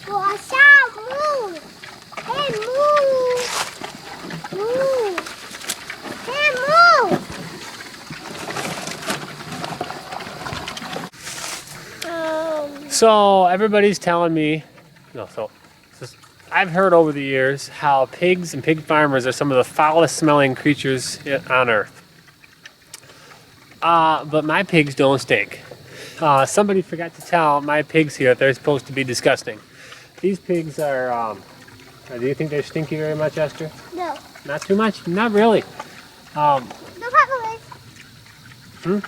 Watch out, move! Hey, move! Move! Hey, move! So everybody's telling me, I've heard over the years how pigs and pig farmers are some of the foulest smelling creatures on earth. But my pigs don't stink. Somebody forgot to tell my pigs here that they're supposed to be disgusting. These pigs are, do you think they're stinky very much, Esther? No. Not too much? Not really. No potbellies.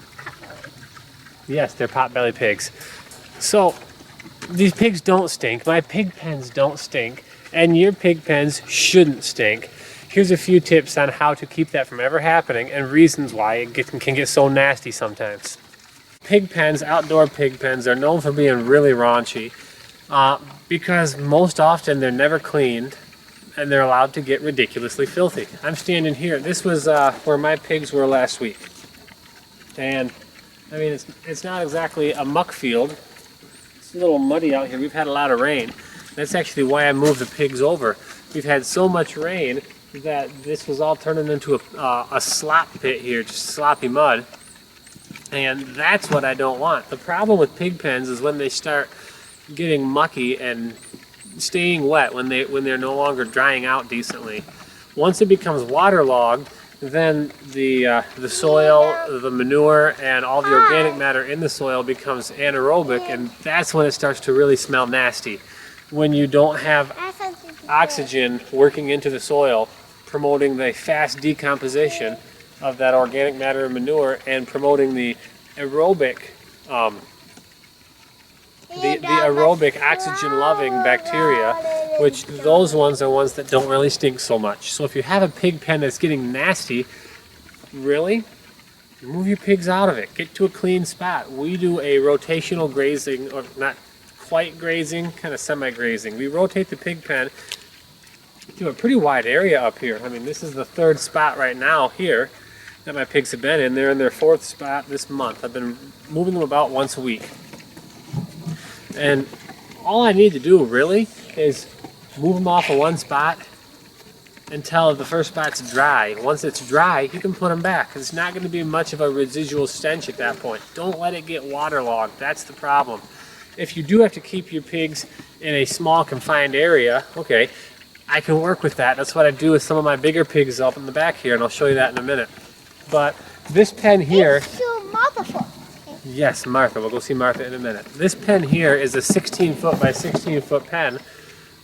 Yes, they're pot-bellied pigs. So, these pigs don't stink. My pig pens don't stink. And your pig pens shouldn't stink. Here's a few tips on how to keep that from ever happening and reasons why it can get so nasty sometimes. Pig pens, outdoor pig pens, are known for being really raunchy because most often they're never cleaned and they're allowed to get ridiculously filthy. I'm standing here. This was where my pigs were last week. And I mean, it's not exactly a muck field. It's a little muddy out here. We've had a lot of rain. That's actually why I moved the pigs over. We've had so much rain that this was all turning into a slop pit here, just sloppy mud. And that's what I don't want. The problem with pig pens is when they start getting mucky and staying wet, when they're no longer drying out decently. Once it becomes waterlogged, then the soil, the manure, and all the organic matter in the soil becomes anaerobic, and that's when it starts to really smell nasty. When you don't have oxygen working into the soil, promoting the fast decomposition of that organic matter and manure, and promoting the aerobic, the aerobic oxygen-loving bacteria, which those ones are ones that don't really stink so much. So if you have a pig pen that's getting nasty, really, move your pigs out of it. Get to a clean spot. We do a rotational grazing, or not quite grazing, kind of semi-grazing. We rotate the pig pen to a pretty wide area up here. I mean, this is the third spot right now here that my pigs have been in. They're in their fourth spot this month. I've been moving them about once a week. And all I need to do really is move them off of one spot until the first spot's dry. Once it's dry, you can put them back. It's not going to be much of a residual stench at that point. Don't let it get waterlogged. That's the problem. If you do have to keep your pigs in a small confined area, okay, I can work with that. That's what I do with some of my bigger pigs up in the back here, and I'll show you that in a minute. But this pen here... Yes, Martha. We'll go see Martha in a minute. This pen here is a 16-foot by 16-foot pen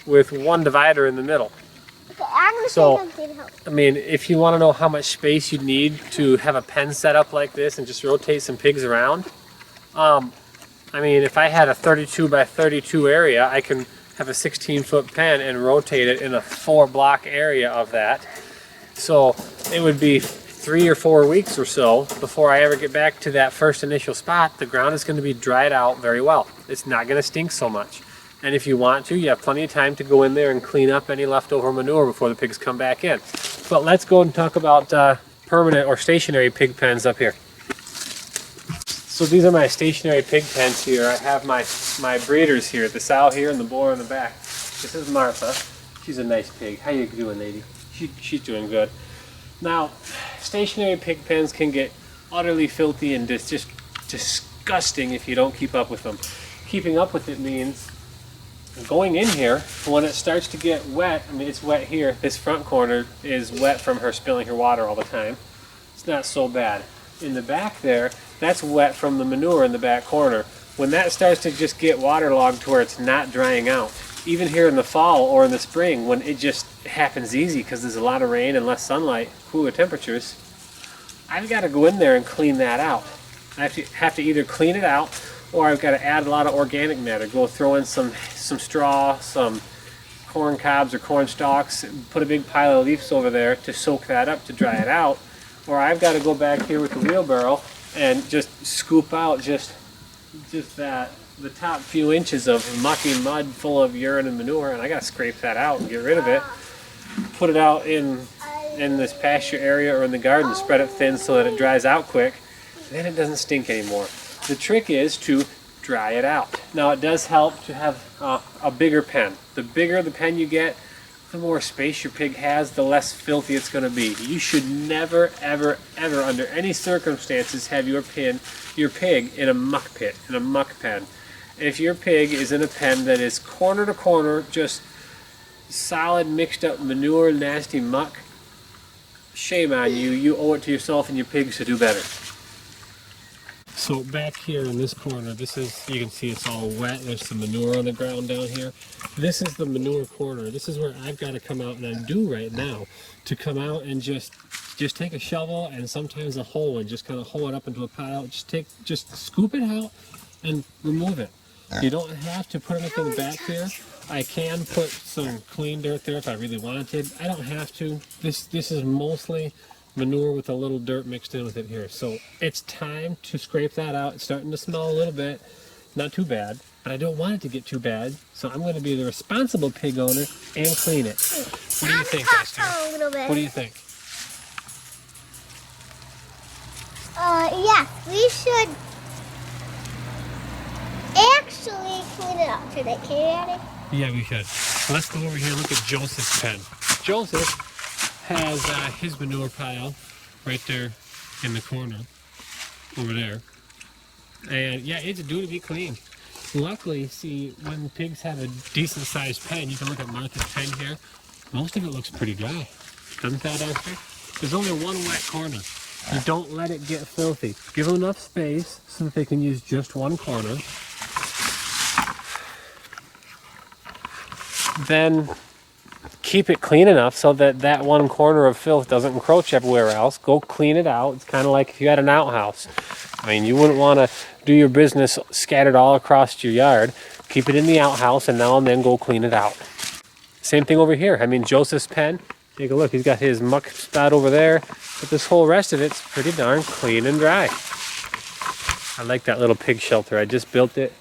with one divider in the middle. Okay, I'm going to So, say something to help. I mean, if you want to know how much space you'd need to have a pen set up like this and just rotate some pigs around, I mean, if I had a 32 by 32 area, I can have a 16-foot pen and rotate it in a 4-block area of that. So it would be 3 or 4 weeks or so before I ever get back to that first initial spot. The ground is going to be dried out very well. It's not going to stink so much. And if you want to, you have plenty of time to go in there and clean up any leftover manure before the pigs come back in. But let's go and talk about permanent or stationary pig pens up here. So these are my stationary pig pens here. I have my breeders here, the sow here and the boar in the back. This is Martha. She's a nice pig. How you doing, lady? She's doing good. Now, stationary pig pens can get utterly filthy and just disgusting if you don't keep up with them. Keeping up with it means going in here, when it starts to get wet, I mean, it's wet here. This front corner is wet from her spilling her water all the time. It's not so bad. In the back there, that's wet from the manure in the back corner. When that starts to just get waterlogged to where it's not drying out, even here in the fall or in the spring, when it just happens easy because there's a lot of rain and less sunlight, cooler temperatures, I've got to go in there and clean that out. I have to either clean it out, or I've got to add a lot of organic matter. Go throw in some straw, some corn cobs or corn stalks, put a big pile of leaves over there to soak that up to dry it out. Or I've got to go back here with the wheelbarrow and just scoop out just the top few inches of mucky mud full of urine and manure, and I got to scrape that out and get rid of it. Put it out in this pasture area or in the garden, spread it thin so that it dries out quick. Then it doesn't stink anymore. The trick is to dry it out. Now it does help to have a bigger pen. The bigger the pen you get, the more space your pig has, the less filthy it's going to be. You should never, ever, ever, under any circumstances, have your pig in a muck pit, in a muck pen. If your pig is in a pen that is corner to corner, just solid mixed up manure, nasty muck, shame on you. You owe it to yourself and your pigs to do better. So back here in this corner, this is, you can see it's all wet. There's some manure on the ground down here. This is the manure corner. This is where I've got to come out, and I'm due right now to come out and just take a shovel and sometimes a hoe and just kind of hoe it up into a pile. Just scoop it out and remove it. You don't have to put anything back here. I can put some clean dirt there if I really wanted. I don't have to. This is mostly manure with a little dirt mixed in with it here. So it's time to scrape that out. It's starting to smell a little bit. Not too bad, but I don't want it to get too bad. So I'm going to be the responsible pig owner and clean it. What do you think, Esther? What do you think? Yeah, we should actually clean it up today. Can you, Daddy? Yeah, we should. Let's go over here and look at Joseph's pen. Joseph has his manure pile right there in the corner over there, and yeah, it's due to be clean. Luckily, see, when pigs have a decent sized pen, you can look at Martha's pen here, most of it looks pretty dry, doesn't that, Esther? There's only one wet corner. You don't let it get filthy. Give them enough space so that they can use just one corner. Then keep it clean enough so that that one corner of filth doesn't encroach everywhere else. Go clean it out. It's kind of like if you had an outhouse. I mean, you wouldn't want to do your business scattered all across your yard. Keep it in the outhouse and now and then go clean it out. Same thing over here. I mean, Joseph's pen, take a look. He's got his muck spot over there, but this whole rest of it's pretty darn clean and dry. I like that little pig shelter. I just built it.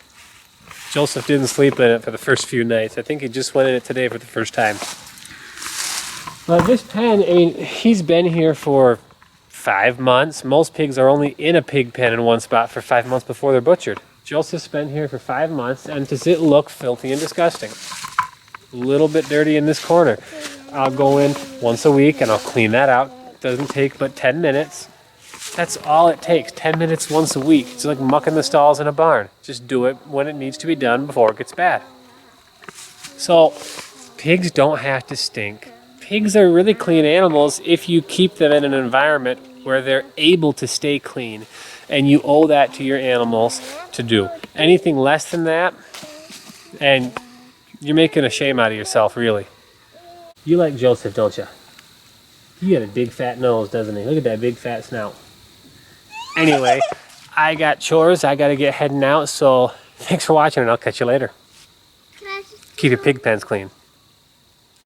Joseph didn't sleep in it for the first few nights. I think he just went in it today for the first time. Well, this pen, I mean, he's been here for 5 months. Most pigs are only in a pig pen in one spot for 5 months before they're butchered. Joseph's been here for 5 months, and does it look filthy and disgusting? A little bit dirty in this corner. I'll go in once a week and I'll clean that out. It doesn't take but 10 minutes. That's all it takes, 10 minutes once a week. It's like mucking the stalls in a barn. Just do it when it needs to be done before it gets bad. So, pigs don't have to stink. Pigs are really clean animals if you keep them in an environment where they're able to stay clean. And you owe that to your animals to do. Anything less than that, and you're making a shame out of yourself, really. You like Joseph, don't you? He got a big fat nose, doesn't he? Look at that big fat snout. Anyway, I got chores. I got to get heading out. So thanks for watching, and I'll catch you later. Keep your pig pens clean.